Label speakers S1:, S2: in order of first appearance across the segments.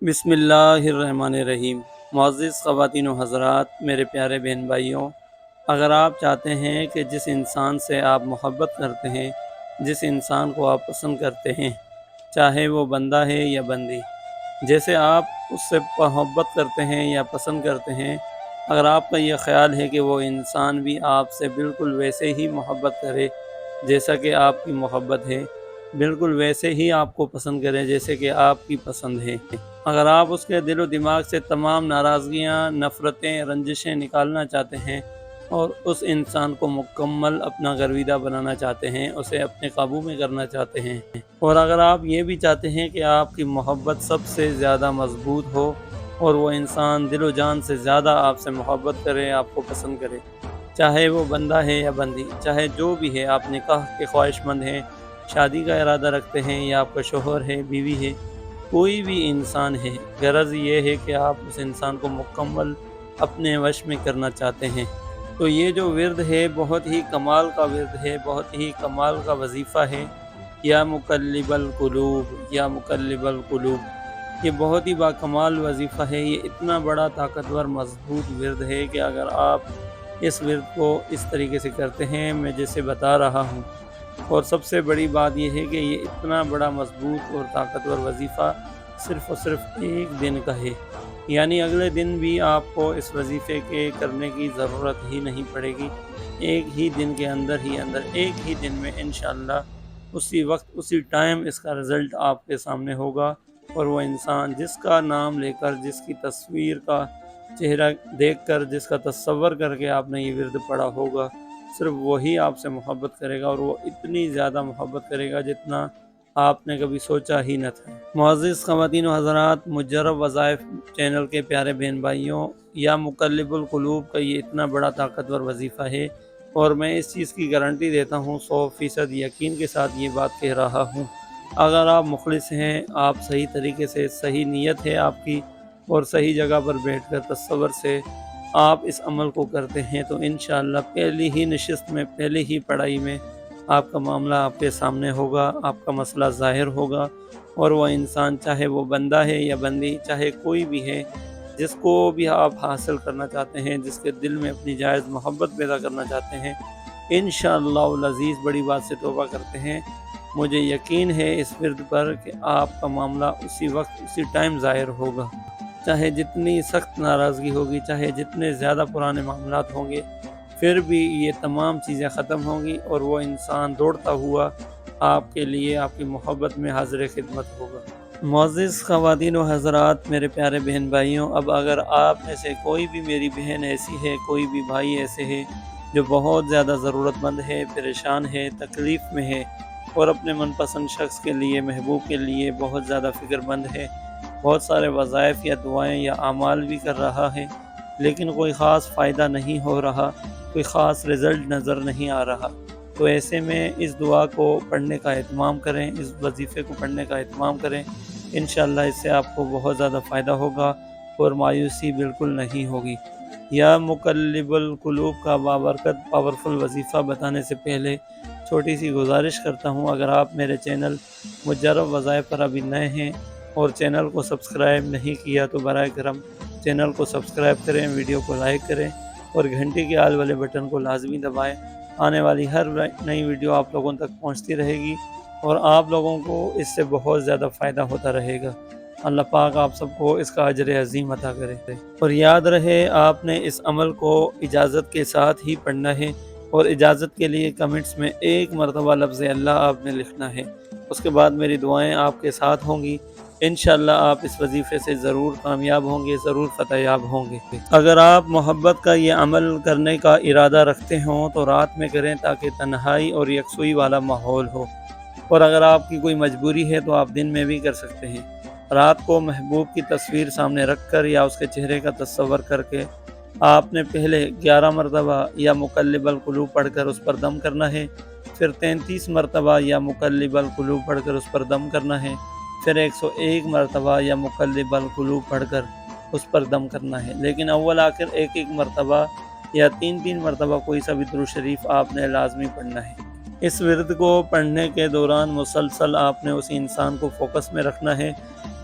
S1: بسم اللہ الرحمن الرحیم۔ معزز خواتین و حضرات، میرے پیارے بہن بھائیوں، اگر آپ چاہتے ہیں کہ جس انسان سے آپ محبت کرتے ہیں، جس انسان کو آپ پسند کرتے ہیں، چاہے وہ بندہ ہے یا بندی، جیسے آپ اس سے محبت کرتے ہیں یا پسند کرتے ہیں، اگر آپ کا یہ خیال ہے کہ وہ انسان بھی آپ سے بالکل ویسے ہی محبت کرے جیسا کہ آپ کی محبت ہے، بالکل ویسے ہی آپ کو پسند کرے جیسے کہ آپ کی پسند ہے، اگر آپ اس کے دل و دماغ سے تمام ناراضگیاں، نفرتیں، رنجشیں نکالنا چاہتے ہیں اور اس انسان کو مکمل اپنا گرویدہ بنانا چاہتے ہیں، اسے اپنے قابو میں کرنا چاہتے ہیں، اور اگر آپ یہ بھی چاہتے ہیں کہ آپ کی محبت سب سے زیادہ مضبوط ہو اور وہ انسان دل و جان سے زیادہ آپ سے محبت کرے، آپ کو پسند کرے، چاہے وہ بندہ ہے یا بندی، چاہے جو بھی ہے، آپ نکاح کے خواہش مند ہیں، شادی کا ارادہ رکھتے ہیں، یا آپ کا شوہر ہے، بیوی ہے، کوئی بھی انسان ہے، غرض یہ ہے کہ آپ اس انسان کو مکمل اپنے وش میں کرنا چاہتے ہیں، تو یہ جو ورد ہے بہت ہی کمال کا ورد ہے، بہت ہی کمال کا وظیفہ ہے۔ یا مقلب القلوب، یا مقلب القلوب، یہ بہت ہی باکمال وظیفہ ہے، یہ اتنا بڑا طاقتور مضبوط ورد ہے کہ اگر آپ اس ورد کو اس طریقے سے کرتے ہیں میں جیسے بتا رہا ہوں، اور سب سے بڑی بات یہ ہے کہ یہ اتنا بڑا مضبوط اور طاقتور وظیفہ صرف اور صرف ایک دن کا ہے، یعنی اگلے دن بھی آپ کو اس وظیفے کے کرنے کی ضرورت ہی نہیں پڑے گی، ایک ہی دن کے اندر ہی اندر، ایک ہی دن میں انشاءاللہ اسی وقت اسی ٹائم اس کا رزلٹ آپ کے سامنے ہوگا، اور وہ انسان جس کا نام لے کر، جس کی تصویر کا چہرہ دیکھ کر، جس کا تصور کر کے آپ نے یہ ورد پڑھا ہوگا، صرف وہی آپ سے محبت کرے گا، اور وہ اتنی زیادہ محبت کرے گا جتنا آپ نے کبھی سوچا ہی نہ تھا۔ معزز خواتین و حضرات، مجرب وظائف چینل کے پیارے بہن بھائیوں، یا مقلب القلوب کا یہ اتنا بڑا طاقتور وظیفہ ہے، اور میں اس چیز کی گارنٹی دیتا ہوں، 100% یقین کے ساتھ یہ بات کہہ رہا ہوں، اگر آپ مخلص ہیں، آپ صحیح طریقے سے، صحیح نیت ہے آپ کی، اور صحیح جگہ پر بیٹھ کر تصور سے آپ اس عمل کو کرتے ہیں، تو انشاءاللہ پہلی ہی نشست میں، پہلی ہی پڑھائی میں آپ کا معاملہ آپ کے سامنے ہوگا، آپ کا مسئلہ ظاہر ہوگا، اور وہ انسان چاہے وہ بندہ ہے یا بندی، چاہے کوئی بھی ہے، جس کو بھی آپ حاصل کرنا چاہتے ہیں، جس کے دل میں اپنی جائز محبت پیدا کرنا چاہتے ہیں، انشاءاللہ العزیز بڑی بات سے توبہ کرتے ہیں، مجھے یقین ہے اس ورد پر کہ آپ کا معاملہ اسی وقت اسی ٹائم ظاہر ہوگا، چاہے جتنی سخت ناراضگی ہوگی، چاہے جتنے زیادہ پرانے معاملات ہوں گے، پھر بھی یہ تمام چیزیں ختم ہوں گی، اور وہ انسان دوڑتا ہوا آپ کے لیے، آپ کی محبت میں حاضر خدمت ہوگا۔ معزز خواتین و حضرات، میرے پیارے بہن بھائیوں، اب اگر آپ میں سے کوئی بھی میری بہن ایسی ہے، کوئی بھی بھائی ایسے ہے جو بہت زیادہ ضرورت مند ہے، پریشان ہے، تکلیف میں ہے، اور اپنے من پسند شخص کے لیے، محبوب کے لیے بہت زیادہ فکر مند ہے، بہت سارے وظائف یا دعائیں یا اعمال بھی کر رہا ہے، لیکن کوئی خاص فائدہ نہیں ہو رہا، کوئی خاص رزلٹ نظر نہیں آ رہا، تو ایسے میں اس دعا کو پڑھنے کا اہتمام کریں، اس وظیفے کو پڑھنے کا اہتمام کریں، انشاءاللہ اس سے آپ کو بہت زیادہ فائدہ ہوگا اور مایوسی بالکل نہیں ہوگی۔ یا مقلب القلوب کا بابرکت پاورفل وظیفہ بتانے سے پہلے چھوٹی سی گزارش کرتا ہوں، اگر آپ میرے چینل مجرب وظائف پر ابھی نئے ہیں اور چینل کو سبسکرائب نہیں کیا تو برائے کرم چینل کو سبسکرائب کریں، ویڈیو کو لائک کریں، اور گھنٹی کے آل والے بٹن کو لازمی دبائیں، آنے والی ہر نئی ویڈیو آپ لوگوں تک پہنچتی رہے گی، اور آپ لوگوں کو اس سے بہت زیادہ فائدہ ہوتا رہے گا۔ اللہ پاک آپ سب کو اس کا اجر عظیم عطا کرے، اور یاد رہے آپ نے اس عمل کو اجازت کے ساتھ ہی پڑھنا ہے، اور اجازت کے لیے کمنٹس میں ایک مرتبہ لفظ اللہ آپ نے لکھنا ہے، اس کے بعد میری دعائیں آپ کے ساتھ ہوں گی، انشاءاللہ آپ اس وظیفے سے ضرور کامیاب ہوں گے، ضرور فتح یاب ہوں گے۔ اگر آپ محبت کا یہ عمل کرنے کا ارادہ رکھتے ہوں تو رات میں کریں تاکہ تنہائی اور یکسوئی والا ماحول ہو، اور اگر آپ کی کوئی مجبوری ہے تو آپ دن میں بھی کر سکتے ہیں۔ رات کو محبوب کی تصویر سامنے رکھ کر یا اس کے چہرے کا تصور کر کے آپ نے پہلے 11 مرتبہ یا مقلب القلوب پڑھ کر اس پر دم کرنا ہے، پھر 33 مرتبہ یا مقلب القلوب پڑھ کر اس پر دم کرنا ہے، پھر 101 مرتبہ یا مقلب القلوب پڑھ کر اس پر دم کرنا ہے، لیکن اول آخر ایک مرتبہ یا 3 مرتبہ کوئی سا بھی درود شریف آپ نے لازمی پڑھنا ہے۔ اس ورد کو پڑھنے کے دوران مسلسل آپ نے اس انسان کو فوکس میں رکھنا ہے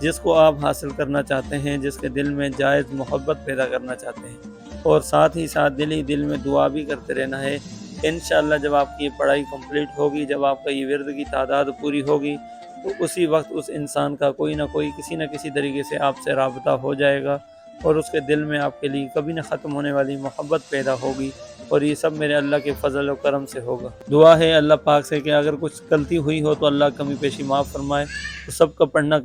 S1: جس کو آپ حاصل کرنا چاہتے ہیں، جس کے دل میں جائز محبت پیدا کرنا چاہتے ہیں، اور ساتھ ہی ساتھ دل ہی دل میں دعا بھی کرتے رہنا ہے۔ انشاءاللہ جب آپ کی یہ پڑھائی کمپلیٹ ہوگی، جب آپ کا یہ ورد کی تعداد پوری ہوگی، تو اسی وقت اس انسان کا کوئی نہ کوئی کسی نہ کسی طریقے سے آپ سے رابطہ ہو جائے گا، اور اس کے دل میں آپ کے لیے کبھی نہ ختم ہونے والی محبت پیدا ہوگی، اور یہ سب میرے اللہ کے فضل و کرم سے ہوگا۔ دعا ہے اللہ پاک سے کہ اگر کچھ غلطی ہوئی ہو تو اللہ کمی پیشی معاف فرمائے۔ تو سب کا پڑھنا